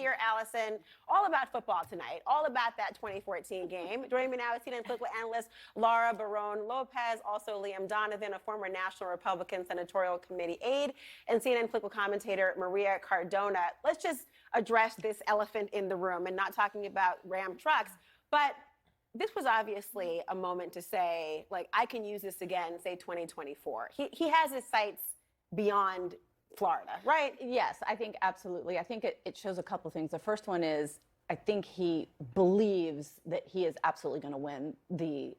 here, Allison. All about football tonight, all about that 2014 game. Joining me now is CNN political analyst Laura Barron-Lopez, also Liam Donovan, a former National Republican Senatorial Committee aide, and CNN political commentator Maria Cardona. Let's just address this elephant in the room and not talking about Ram trucks, but this was obviously a moment to say, like, I can use this again, say 2024. He has his sights beyond Florida, right? Yes, I think absolutely. I think it shows a couple things. The first one is I think he believes that he is absolutely going to win the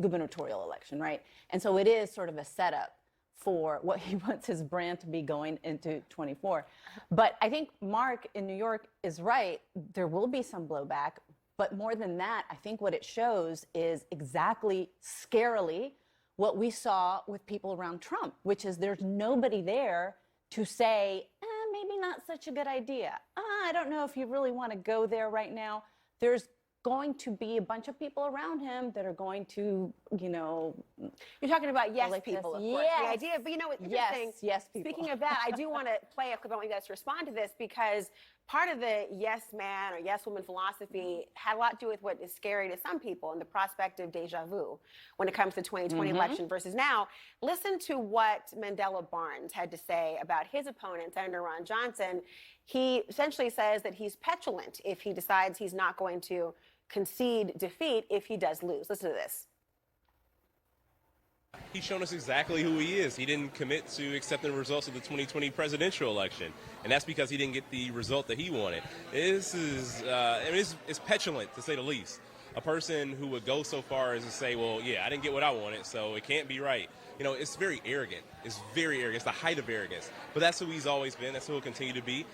gubernatorial election, right? And so it is sort of a setup for what he wants his brand to be going into 24. But I think Mark in New York is right. There will be some blowback. But more than that, I think what it shows is exactly scarily what we saw with people around Trump, which is there's nobody there to say, maybe not such a good idea. I don't know if you really want to go there right now. There's going to be a bunch of people around him that are going to, you know. You're talking about yes like people, this. of course. Yes. The idea, but you know what's interesting? Yes, people. Speaking of that, I do want to play a clip. I want you guys to respond to this because part of the yes man or yes woman philosophy had a lot to do with what is scary to some people and the prospect of deja vu when it comes to the 2020 election versus now. Listen to what Mandela Barnes had to say about his opponent, Senator Ron Johnson. He essentially says that he's petulant if he decides he's not going to concede defeat if he does lose. Listen to this. He's shown us exactly who he is. He didn't commit to accepting the results of the 2020 presidential election, and that's because he didn't get the result that he wanted. This is, it's petulant, to say the least. A person who would go so far as to say, well, yeah, I didn't get what I wanted, so it can't be right. You know, it's very arrogant. It's very arrogant. It's the height of arrogance. But that's who he's always been. That's who he'll continue to be.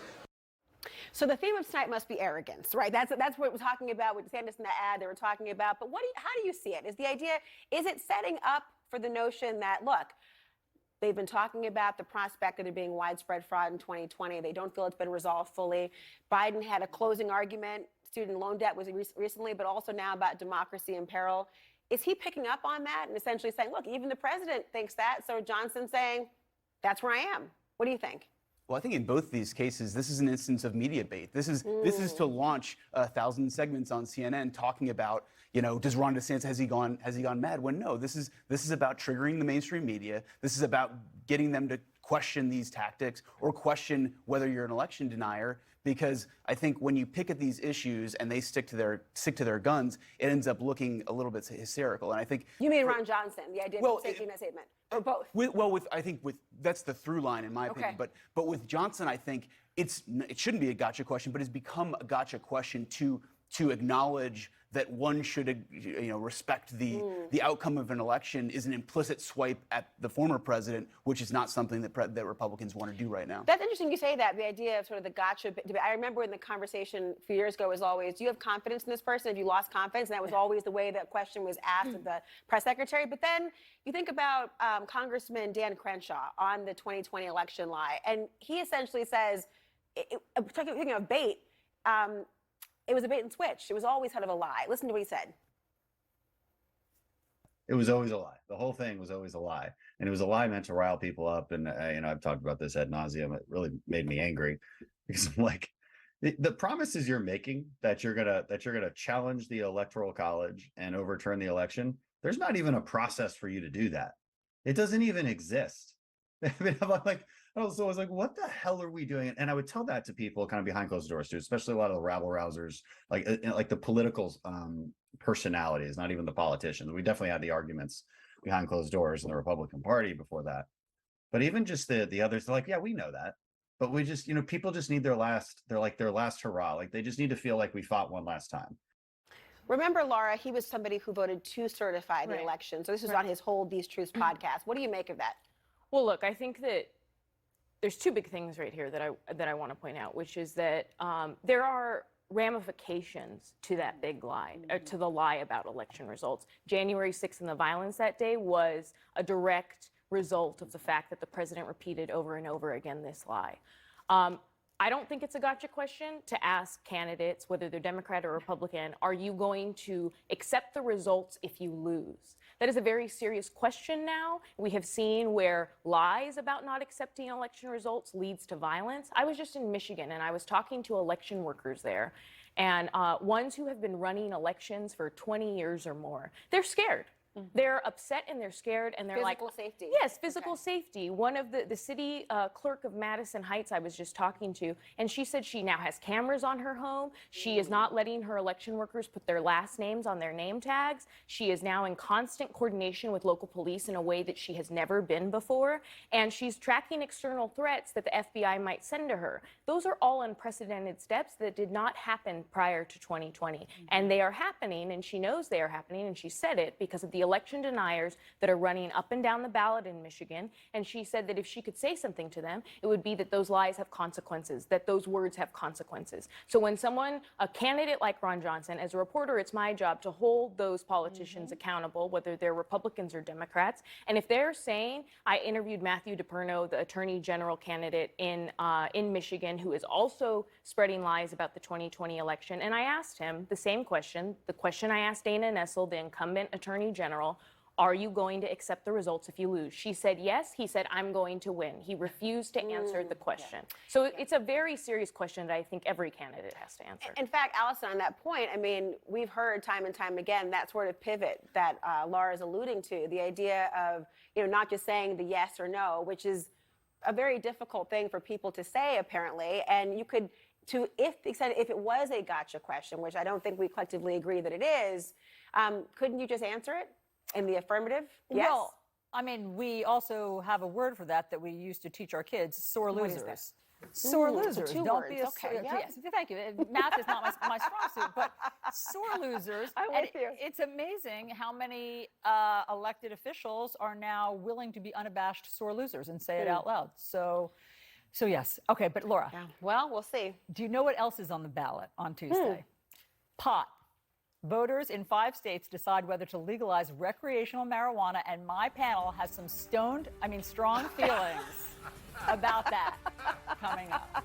So the theme of tonight must be arrogance, right? That's what we're talking about with DeSantis in the ad they were talking about. But how do you see it? Is the idea, is it setting up for the notion that, look, they've been talking about the prospect of there being widespread fraud in 2020. They don't feel it's been resolved fully. Biden had a closing argument. Student loan debt was recently, but also now about democracy in peril. Is he picking up on that and essentially saying, look, even the president thinks that, so Johnson's saying, that's where I am. What do you think? Well, I think in both these cases, this is an instance of media bait. This is to launch 1,000 segments on CNN talking about, you know, does Ron DeSantis has he gone mad? When no, this is about triggering the mainstream media. This is about getting them to question these tactics or question whether you're an election denier. Because I think when you pick at these issues and they stick to their guns, it ends up looking a little bit hysterical. And I think you mean Ron Johnson, the idea of taking that statement, or both? I think that's the through line in my opinion. But with Johnson, I think it shouldn't be a gotcha question, but it's become a gotcha question to acknowledge that one should, respect the outcome of an election is an implicit swipe at the former president, which is not something that Republicans want to do right now. That's interesting you say that, the idea of sort of the gotcha debate. I remember in the conversation a few years ago was always, do you have confidence in this person? Have you lost confidence? And that was always the way that question was asked of the press secretary. But then you think about Congressman Dan Crenshaw on the 2020 election lie, and he essentially says, thinking of bait, it was a bait and switch. It was always kind of a lie. Listen to what he said. It was always a lie. The whole thing was always a lie. And it was a lie meant to rile people up. And, I've talked about this ad nauseum. It really made me angry because I'm like, the promises you're making that you're gonna challenge the Electoral College and overturn the election, there's not even a process for you to do that. It doesn't even exist. I mean, I'm like, so I was like, what the hell are we doing? And I would tell that to people kind of behind closed doors too, especially a lot of the rabble rousers, like the political personalities, not even the politicians. We definitely had the arguments behind closed doors in the Republican Party before that. But even just the others, they're like, yeah, we know that. But we just, people just need their last hurrah. Like they just need to feel like we fought one last time. Remember, Laura, he was somebody who voted to certify the election. So this was on his Hold These Truths podcast. What do you make of that? Well, look, I think that there's two big things right here that I want to point out, which is that there are ramifications to that big lie, to the lie about election results. January 6th and the violence that day was a direct result of the fact that the president repeated over and over again this lie. I don't think it's a gotcha question to ask candidates, whether they're Democrat or Republican, are you going to accept the results if you lose? That is a very serious question now. We have seen where lies about not accepting election results leads to violence. I was just in Michigan, and I was talking to election workers there, and ones who have been running elections for 20 years or more. They're scared. They're upset and they're scared and they're like— Physical safety. Yes, physical safety. One of the city clerk of Madison Heights I was just talking to, and she said she now has cameras on her home. She is not letting her election workers put their last names on their name tags. She is now in constant coordination with local police in a way that she has never been before. And she's tracking external threats that the FBI might send to her. Those are all unprecedented steps that did not happen prior to 2020. And they are happening, and she knows they are happening, and she said it because of the election deniers that are running up and down the ballot in Michigan. And she said that if she could say something to them, it would be that those lies have consequences, that those words have consequences. So when someone, a candidate like Ron Johnson, as a reporter, it's my job to hold those politicians accountable, whether they're Republicans or Democrats. And if they're saying— I interviewed Matthew DePerno, the Attorney General candidate in Michigan, who is also spreading lies about the 2020 election. And I asked him the same question, the question I asked Dana Nessel, the incumbent Attorney General: are you going to accept the results if you lose? She said yes. He said, I'm going to win. He refused to answer the question. So it's a very serious question that I think every candidate has to answer. In fact, Allison, on that point, I mean, we've heard time and time again that sort of pivot that Laura is alluding to, the idea of, not just saying the yes or no, which is a very difficult thing for people to say, apparently. And you could, if it was a gotcha question, which I don't think we collectively agree that it is, couldn't you just answer it in the affirmative? Yes. Well, I mean, we also have a word for that we used to teach our kids: sore What is losers. that? Sore So losers. two Don't be words. a Okay, yeah. yes, thank you. Math is not my strong suit, but sore losers. I'm And with you. It's amazing how many elected officials are now willing to be unabashed sore losers and say it out loud. So yes. Okay, but Laura, Well, we'll see. do you know what else is on the ballot on Tuesday? Pot. Voters in 5 states decide whether to legalize recreational marijuana, and my panel has some strong feelings about that coming up.